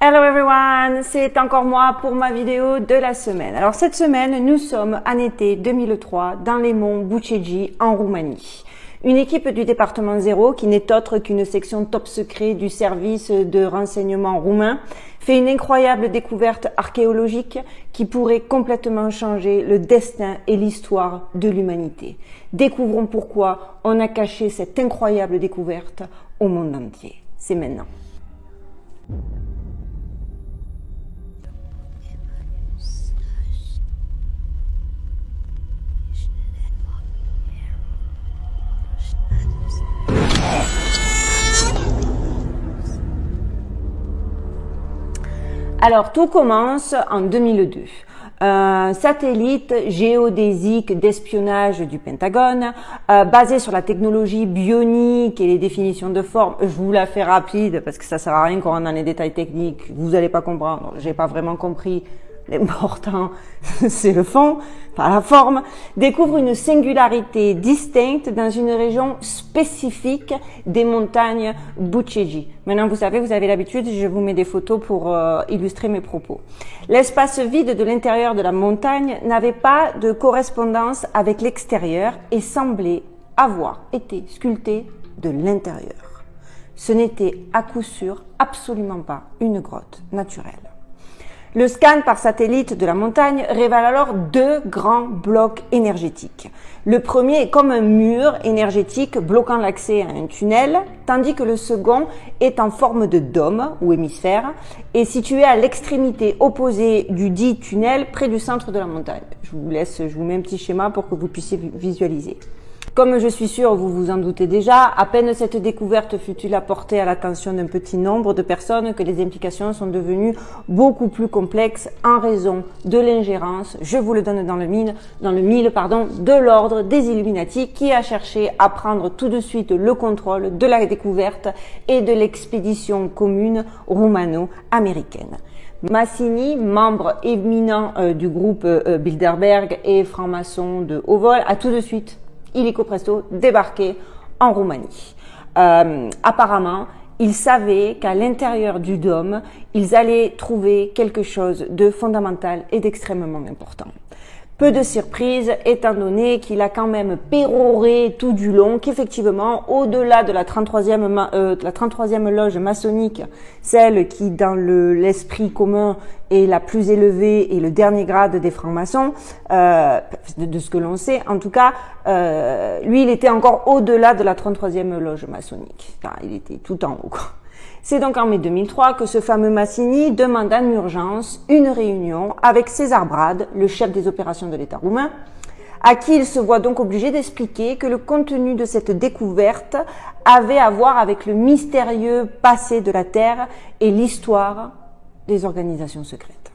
Hello everyone, c'est encore moi pour ma vidéo de la semaine. Alors cette semaine, nous sommes en été 2003 dans les monts Bucegi en Roumanie. Une équipe du département 0, qui n'est autre qu'une section top secret du service de renseignement roumain, fait une incroyable découverte archéologique qui pourrait complètement changer le destin et l'histoire de l'humanité. Découvrons pourquoi on a caché cette incroyable découverte au monde entier. C'est maintenant. Alors, tout commence en 2002. Un satellite géodésique d'espionnage du Pentagone, basé sur la technologie bionique et les définitions de forme. Je vous la fais rapide parce que ça sert à rien qu'on rentre dans les détails techniques. Vous n'allez pas comprendre. J'ai pas vraiment compris. L'important, c'est le fond, pas la forme, découvre une singularité distincte dans une région spécifique des montagnes Bucegi. Maintenant, vous savez, vous avez l'habitude, je vous mets des photos pour illustrer mes propos. L'espace vide de l'intérieur de la montagne n'avait pas de correspondance avec l'extérieur et semblait avoir été sculpté de l'intérieur. Ce n'était à coup sûr absolument pas une grotte naturelle. Le scan par satellite de la montagne révèle alors deux grands blocs énergétiques. Le premier est comme un mur énergétique bloquant l'accès à un tunnel, tandis que le second est en forme de dôme ou hémisphère et situé à l'extrémité opposée du dit tunnel près du centre de la montagne. Je vous mets un petit schéma pour que vous puissiez visualiser. Comme je suis sûre, vous vous en doutez déjà, à peine cette découverte fut-il apportée à l'attention d'un petit nombre de personnes que les implications sont devenues beaucoup plus complexes en raison de l'ingérence, je vous le donne dans le mille, de l'ordre des Illuminati qui a cherché à prendre tout de suite le contrôle de la découverte et de l'expédition commune roumano-américaine. Massini, membre éminent du groupe Bilderberg et franc-maçon de haut vol, a tout de suite illico presto débarqué en Roumanie. Apparemment, ils savaient qu'à l'intérieur du dôme, ils allaient trouver quelque chose de fondamental et d'extrêmement important. Peu de surprise, étant donné qu'il a quand même péroré tout du long qu'effectivement, au-delà de la 33e loge maçonnique, celle qui, dans l'esprit commun, est la plus élevée et le dernier grade des francs-maçons, de ce que l'on sait, en tout cas, lui, il était encore au-delà de la 33e loge maçonnique. Enfin, il était tout en haut, quoi. C'est donc en mai 2003 que ce fameux Massini demande en urgence une réunion avec César Brad, le chef des opérations de l'État roumain, à qui il se voit donc obligé d'expliquer que le contenu de cette découverte avait à voir avec le mystérieux passé de la Terre et l'histoire des organisations secrètes.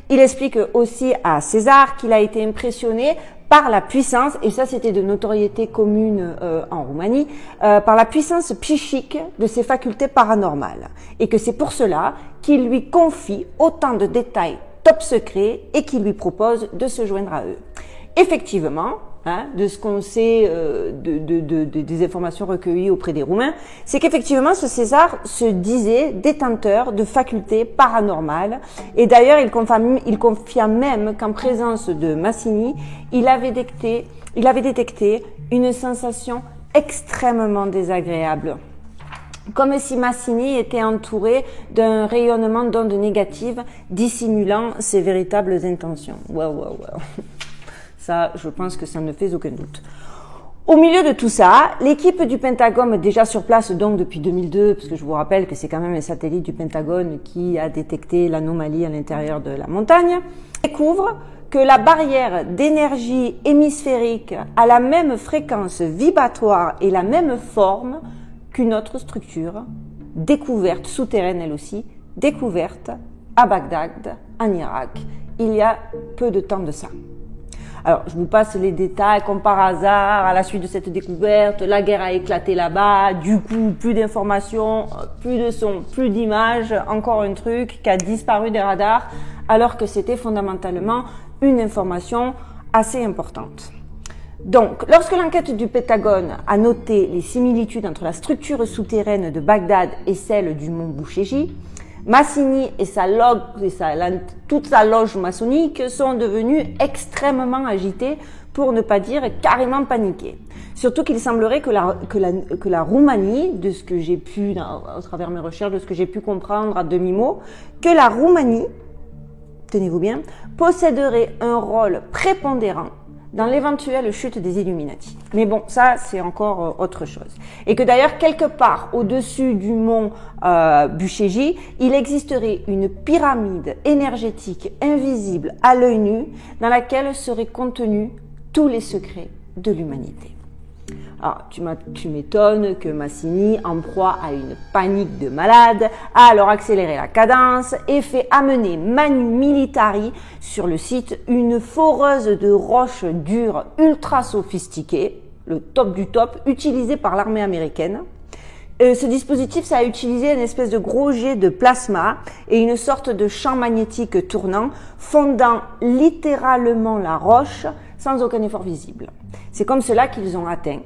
Il explique aussi à César qu'il a été impressionné par la puissance, et ça c'était de notoriété commune en Roumanie, par la puissance psychique de ses facultés paranormales. Et que c'est pour cela qu'il lui confie autant de détails top secrets et qu'il lui propose de se joindre à eux. Effectivement, de ce qu'on sait des informations recueillies auprès des Roumains, c'est qu'effectivement ce César se disait détenteur de facultés paranormales et d'ailleurs il confia même qu'en présence de Massini, il avait détecté une sensation extrêmement désagréable. Comme si Massini était entouré d'un rayonnement d'ondes négatives dissimulant ses véritables intentions. Wow. Ça, je pense que ça ne fait aucun doute. Au milieu de tout ça, l'équipe du Pentagone, déjà sur place donc depuis 2002, parce que je vous rappelle que c'est quand même un satellite du Pentagone qui a détecté l'anomalie à l'intérieur de la montagne, découvre que la barrière d'énergie hémisphérique a la même fréquence vibratoire et la même forme qu'une autre structure, découverte souterraine elle aussi, découverte à Bagdad, en Irak, il y a peu de temps de ça. Alors, je vous passe les détails, comme par hasard, à la suite de cette découverte, la guerre a éclaté là-bas, du coup, plus d'informations, plus de sons, plus d'images, encore un truc qui a disparu des radars, alors que c'était fondamentalement une information assez importante. Donc, lorsque l'enquête du Pentagone a noté les similitudes entre la structure souterraine de Bagdad et celle du mont Bucegi, Massini et toute sa loge maçonnique sont devenus extrêmement agités, pour ne pas dire carrément paniqués. Surtout qu'il semblerait que la Roumanie, de ce que j'ai pu, à travers mes recherches, de ce que j'ai pu comprendre à demi-mot, que la Roumanie, tenez-vous bien, posséderait un rôle prépondérant dans l'éventuelle chute des Illuminati. Mais bon, ça, c'est encore autre chose. Et que d'ailleurs, quelque part au-dessus du mont Buchéji, il existerait une pyramide énergétique invisible à l'œil nu dans laquelle seraient contenus tous les secrets de l'humanité. Alors, tu m'étonnes que Massini, en proie à une panique de malade, a alors accéléré la cadence et fait amener Manu Militari sur le site une foreuse de roches dures ultra sophistiquée, le top du top, utilisé par l'armée américaine. Ce dispositif, ça a utilisé une espèce de gros jet de plasma et une sorte de champ magnétique tournant, fondant littéralement la roche sans aucun effort visible. C'est comme cela qu'ils ont atteint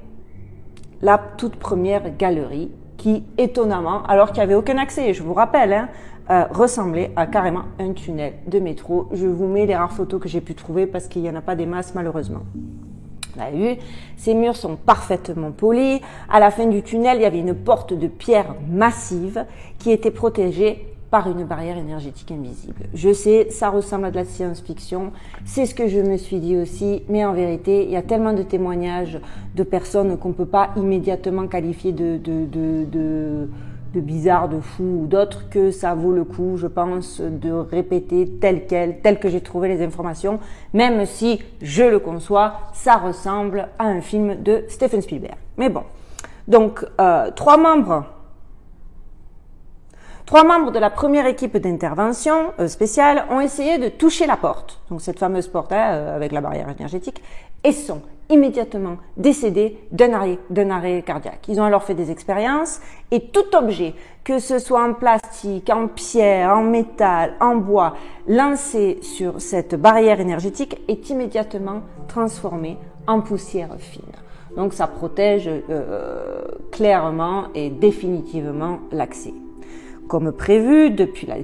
la toute première galerie qui, étonnamment, alors qu'il n'y avait aucun accès, je vous rappelle, ressemblait à carrément un tunnel de métro. Je vous mets les rares photos que j'ai pu trouver parce qu'il n'y en a pas des masses malheureusement. Vous avez vu, ces murs sont parfaitement polis. À la fin du tunnel, il y avait une porte de pierre massive qui était protégée par une barrière énergétique invisible. Je sais, ça ressemble à de la science-fiction, c'est ce que je me suis dit aussi, mais en vérité, il y a tellement de témoignages de personnes qu'on ne peut pas immédiatement qualifier de bizarres, de fous ou d'autres, que ça vaut le coup, je pense, de répéter tel que j'ai trouvé les informations, même si, je le conçois, ça ressemble à un film de Steven Spielberg. Mais bon, donc, trois membres de la première équipe d'intervention spéciale ont essayé de toucher la porte, donc cette fameuse porte avec la barrière énergétique, et sont immédiatement décédés d'un arrêt cardiaque. Ils ont alors fait des expériences et tout objet, que ce soit en plastique, en pierre, en métal, en bois, lancé sur cette barrière énergétique est immédiatement transformé en poussière fine. Donc ça protège clairement et définitivement l'accès. Comme prévu, depuis la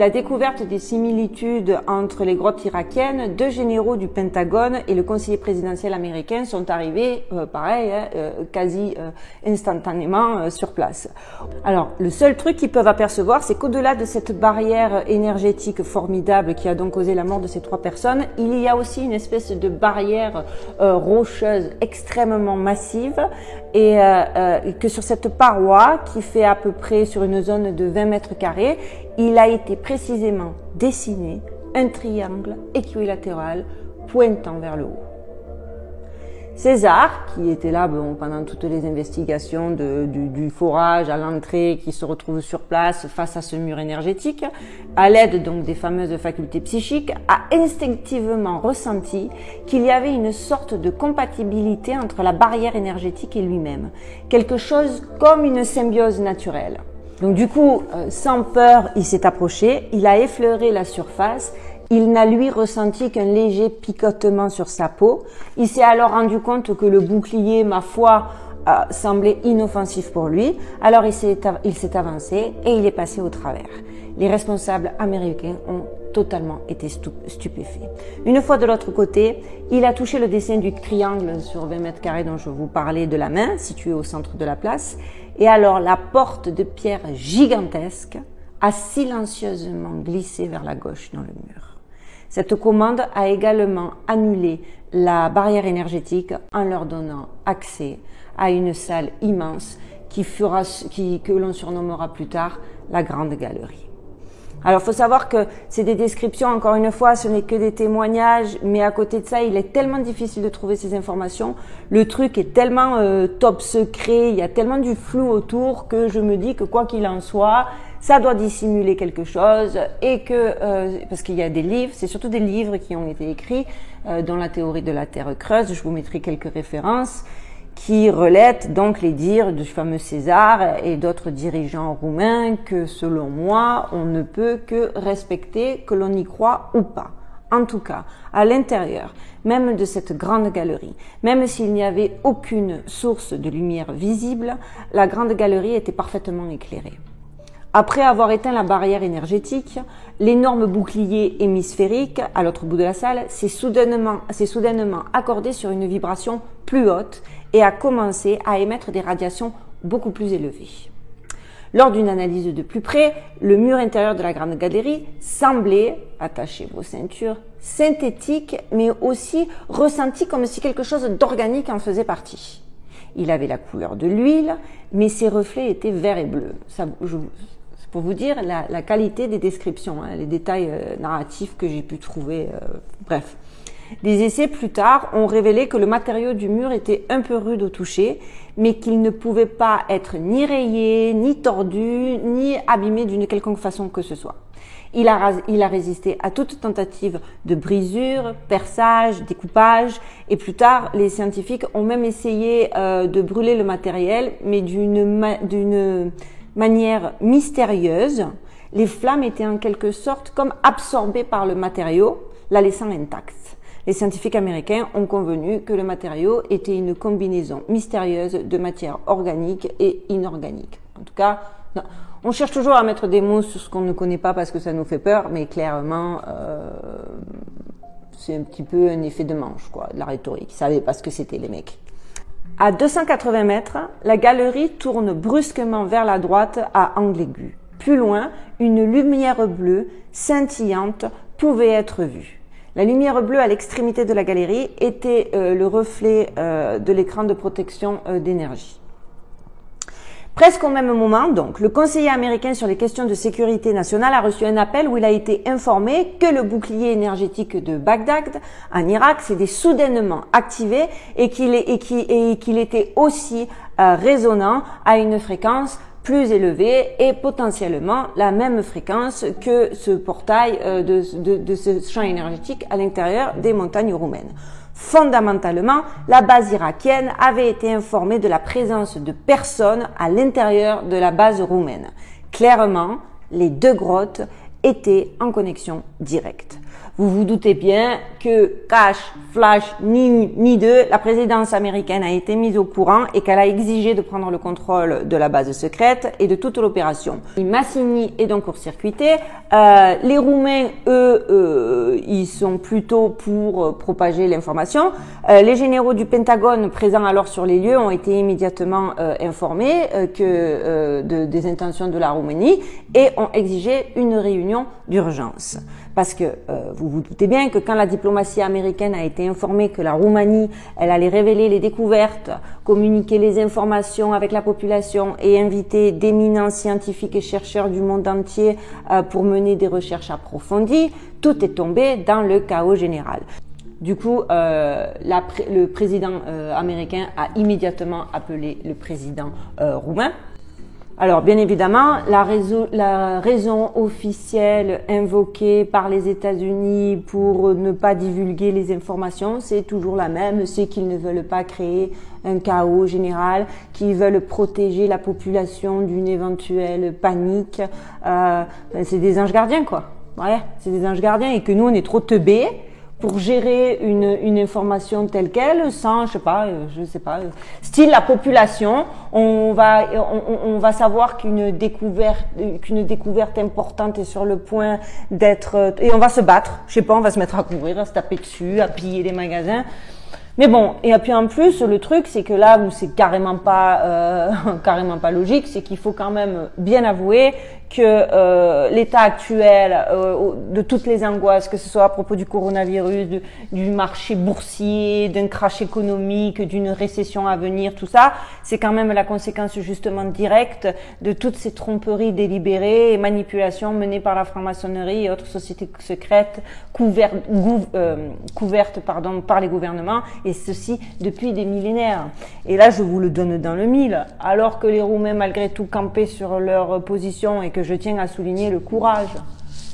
découverte des similitudes entre les grottes irakiennes, deux généraux du Pentagone et le conseiller présidentiel américain sont arrivés, quasi instantanément sur place. Alors, le seul truc qu'ils peuvent apercevoir, c'est qu'au-delà de cette barrière énergétique formidable qui a donc causé la mort de ces trois personnes, il y a aussi une espèce de barrière rocheuse extrêmement massive et que sur cette paroi qui fait à peu près sur une zone de 20 mètres carrés, il a été précisément dessiné un triangle équilatéral pointant vers le haut. César, qui était là pendant toutes les investigations du forage à l'entrée, qui se retrouve sur place face à ce mur énergétique, à l'aide donc des fameuses facultés psychiques, a instinctivement ressenti qu'il y avait une sorte de compatibilité entre la barrière énergétique et lui-même, quelque chose comme une symbiose naturelle. Donc du coup, sans peur, il s'est approché, il a effleuré la surface. Il n'a lui ressenti qu'un léger picotement sur sa peau. Il s'est alors rendu compte que le bouclier, ma foi, semblait inoffensif pour lui. Alors il s'est avancé et il est passé au travers. Les responsables américains ont totalement été stupéfaits. Une fois de l'autre côté, il a touché le dessin du triangle sur 20 mètres carrés dont je vous parlais de la main, situé au centre de la place. Et alors la porte de pierre gigantesque a silencieusement glissé vers la gauche dans le mur. Cette commande a également annulé la barrière énergétique en leur donnant accès à une salle immense que l'on surnommera plus tard la Grande Galerie. Alors, il faut savoir que c'est des descriptions, encore une fois, ce n'est que des témoignages, mais à côté de ça, il est tellement difficile de trouver ces informations. Le truc est tellement top secret, il y a tellement du flou autour que je me dis que quoi qu'il en soit, ça doit dissimuler quelque chose et que, parce qu'il y a des livres, c'est surtout des livres qui ont été écrits, dont la théorie de la Terre creuse, je vous mettrai quelques références, qui relatent donc les dires du fameux César et d'autres dirigeants roumains que, selon moi, on ne peut que respecter, que l'on y croit ou pas. En tout cas, à l'intérieur, même de cette grande galerie, même s'il n'y avait aucune source de lumière visible, la grande galerie était parfaitement éclairée. Après avoir éteint la barrière énergétique, l'énorme bouclier hémisphérique à l'autre bout de la salle s'est soudainement accordé sur une vibration plus haute et a commencé à émettre des radiations beaucoup plus élevées. Lors d'une analyse de plus près, le mur intérieur de la grande galerie semblait, attachez vos ceintures, synthétique, mais aussi ressenti comme si quelque chose d'organique en faisait partie. Il avait la couleur de l'huile, mais ses reflets étaient verts et bleus. C'est pour vous dire la qualité des descriptions, les détails narratifs que j'ai pu trouver. Bref. Des essais plus tard ont révélé que le matériau du mur était un peu rude au toucher, mais qu'il ne pouvait pas être ni rayé, ni tordu, ni abîmé d'une quelconque façon que ce soit. Il a résisté à toute tentative de brisure, perçage, découpage, et plus tard, les scientifiques ont même essayé de brûler le matériel, mais d'une manière mystérieuse. Les flammes étaient en quelque sorte comme absorbées par le matériau, la laissant intacte. Les scientifiques américains ont convenu que le matériau était une combinaison mystérieuse de matières organiques et inorganiques. En tout cas, non. On cherche toujours à mettre des mots sur ce qu'on ne connaît pas parce que ça nous fait peur, mais clairement, c'est un petit peu un effet de manche, quoi, de la rhétorique. Ils savaient pas ce que c'était, les mecs. À 280 mètres, la galerie tourne brusquement vers la droite à angle aigu. Plus loin, une lumière bleue scintillante pouvait être vue. La lumière bleue à l'extrémité de la galerie était le reflet de l'écran de protection d'énergie. Presque au même moment, donc, le conseiller américain sur les questions de sécurité nationale a reçu un appel où il a été informé que le bouclier énergétique de Bagdad, en Irak, s'était soudainement activé et qu'il était aussi résonnant à une fréquence plus élevée et potentiellement la même fréquence que ce portail de ce champ énergétique à l'intérieur des montagnes roumaines. Fondamentalement, la base irakienne avait été informée de la présence de personnes à l'intérieur de la base roumaine. Clairement, les deux grottes étaient en connexion directe. Vous vous doutez bien que cash, flash, ni deux, la présidence américaine a été mise au courant et qu'elle a exigé de prendre le contrôle de la base secrète et de toute l'opération. Massini est donc court-circuité. Les Roumains, eux, ils sont plutôt pour propager l'information. Les généraux du Pentagone présents alors sur les lieux ont été immédiatement informés des intentions de la Roumanie et ont exigé une réunion d'urgence. Parce que vous vous doutez bien que quand la diplomatie américaine a été informée que la Roumanie, elle allait révéler les découvertes, communiquer les informations avec la population et inviter d'éminents scientifiques et chercheurs du monde entier pour mener des recherches approfondies, tout est tombé dans le chaos général. Du coup, le président américain a immédiatement appelé le président roumain. Alors, bien évidemment, la raison officielle invoquée par les États-Unis pour ne pas divulguer les informations, c'est toujours la même, c'est qu'ils ne veulent pas créer un chaos général, qu'ils veulent protéger la population d'une éventuelle panique. C'est des anges gardiens, quoi. Ouais, c'est des anges gardiens et que nous, on est trop teubés pour gérer une information telle quelle, sans, je sais pas, style la population, on va savoir qu'une découverte importante est sur le point d'être, et on va se battre, je sais pas, on va se mettre à courir, à se taper dessus, à piller les magasins. Mais bon, et puis en plus, le truc, c'est que là où c'est carrément pas logique, c'est qu'il faut quand même bien avouer que l'état actuel de toutes les angoisses, que ce soit à propos du coronavirus, du marché boursier, d'un crash économique, d'une récession à venir, tout ça, c'est quand même la conséquence justement directe de toutes ces tromperies délibérées et manipulations menées par la franc-maçonnerie et autres sociétés secrètes couvertes par les gouvernements, et ceci depuis des millénaires. Et là, je vous le donne dans le mille. Alors que les Roumains, malgré tout, campaient sur leur position et que je tiens à souligner le courage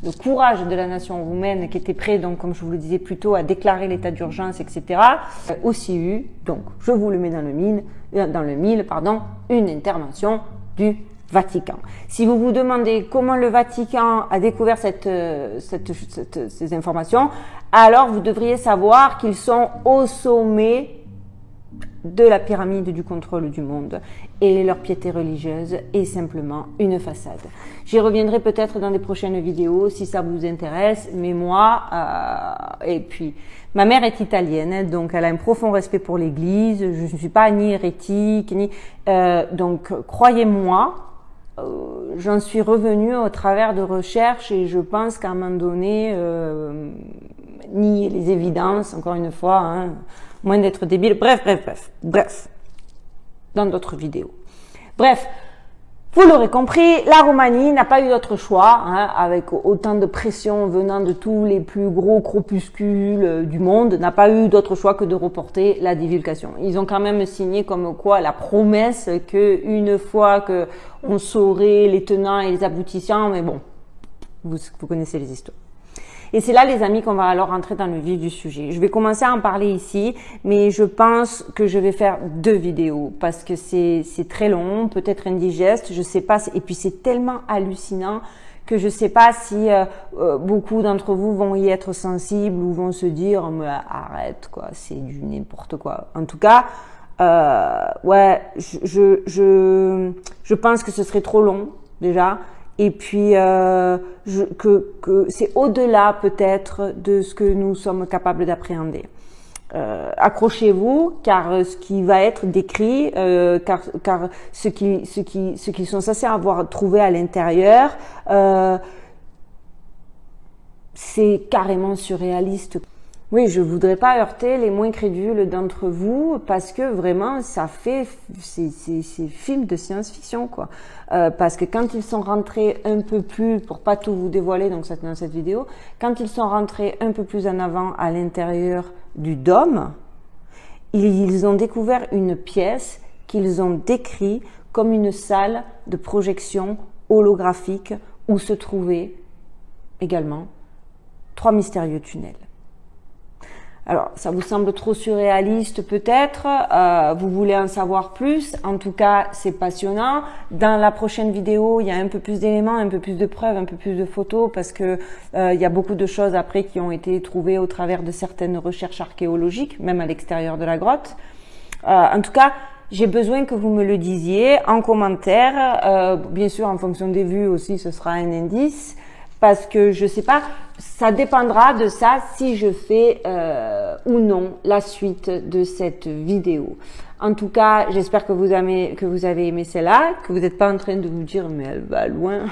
de la nation roumaine qui était prêt, donc, comme je vous le disais plus tôt, à déclarer l'état d'urgence, etc., aussi eu, donc, je vous le mets dans le mille, une intervention du Vatican. Si vous vous demandez comment le Vatican a découvert ces informations, alors vous devriez savoir qu'ils sont au sommet de la pyramide du contrôle du monde et leur piété religieuse est simplement une façade. J'y reviendrai peut-être dans des prochaines vidéos si ça vous intéresse, mais moi, et puis ma mère est italienne, donc elle a un profond respect pour l'Église, je ne suis pas ni hérétique, ni donc croyez-moi, j'en suis revenue au travers de recherches et je pense qu'à un moment donné, nier les évidences, encore une fois, hein, moins d'être débile, bref, dans d'autres vidéos. Bref, vous l'aurez compris, la Roumanie n'a pas eu d'autre choix, hein, avec autant de pression venant de tous les plus gros corpuscules du monde, n'a pas eu d'autre choix que de reporter la divulgation. Ils ont quand même signé comme quoi la promesse que une fois que on saurait les tenants et les aboutissants, mais bon, vous connaissez les histoires. Et c'est là, les amis, qu'on va alors rentrer dans le vif du sujet. Je vais commencer à en parler ici, mais je pense que je vais faire 2 vidéos parce que c'est très long, peut-être indigeste, je sais pas. Et puis c'est tellement hallucinant que je sais pas si beaucoup d'entre vous vont y être sensibles ou vont se dire mais arrête quoi, c'est du n'importe quoi. En tout cas, ouais, je pense que ce serait trop long déjà. Et puis que c'est au-delà peut-être de ce que nous sommes capables d'appréhender. Accrochez-vous, car ce qui va être décrit, car ce qu'ils sont censés avoir trouvé à l'intérieur, c'est carrément surréaliste. Oui, je voudrais pas heurter les moins crédules d'entre vous parce que vraiment, ça fait c'est film de science-fiction quoi. Parce que quand ils sont rentrés un peu plus, pour pas tout vous dévoiler donc dans cette vidéo, quand ils sont rentrés un peu plus en avant à l'intérieur du dôme, ils ont découvert une pièce qu'ils ont décrit comme une salle de projection holographique où se trouvaient également 3 mystérieux tunnels. Alors, ça vous semble trop surréaliste peut-être, vous voulez en savoir plus, en tout cas c'est passionnant. Dans la prochaine vidéo, il y a un peu plus d'éléments, un peu plus de preuves, un peu plus de photos parce que il y a beaucoup de choses après qui ont été trouvées au travers de certaines recherches archéologiques, même à l'extérieur de la grotte. En tout cas, j'ai besoin que vous me le disiez en commentaire, bien sûr en fonction des vues aussi ce sera un indice. Parce que je sais pas, ça dépendra de ça si je fais ou non la suite de cette vidéo. En tout cas, j'espère que vous avez aimé celle-là, que vous n'êtes pas en train de vous dire mais elle va loin.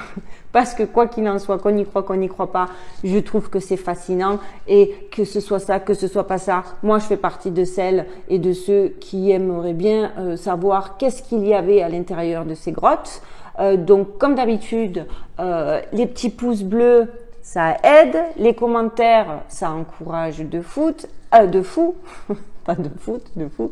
Parce que quoi qu'il en soit, qu'on y croit, qu'on n'y croit pas, je trouve que c'est fascinant et que ce soit ça, que ce soit pas ça. Moi, je fais partie de celles et de ceux qui aimeraient bien savoir qu'est-ce qu'il y avait à l'intérieur de ces grottes. Donc, comme d'habitude, les petits pouces bleus, ça aide. Les commentaires, ça encourage de fou. Pas de foot, de fou.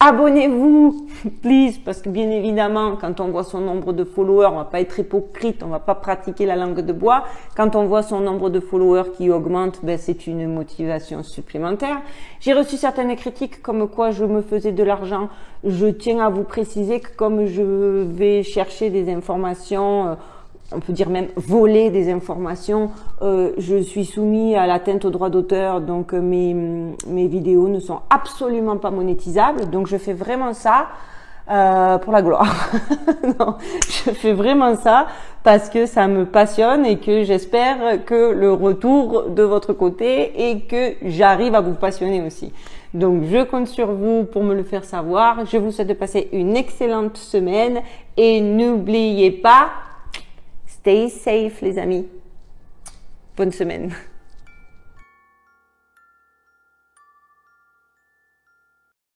Abonnez-vous, please, parce que bien évidemment, quand on voit son nombre de followers, on va pas être hypocrite, on va pas pratiquer la langue de bois. Quand on voit son nombre de followers qui augmente, ben c'est une motivation supplémentaire. J'ai reçu certaines critiques comme quoi je me faisais de l'argent. Je tiens à vous préciser que comme je vais chercher des informations, on peut dire même voler des informations, je suis soumis à l'atteinte au droit d'auteur, donc mes vidéos ne sont absolument pas monétisables, donc je fais vraiment ça pour la gloire. Non, je fais vraiment ça parce que ça me passionne et que j'espère que le retour de votre côté et que j'arrive à vous passionner aussi. Donc je compte sur vous pour me le faire savoir. Je vous souhaite de passer une excellente semaine et n'oubliez pas, stay safe les amis. Bonne semaine.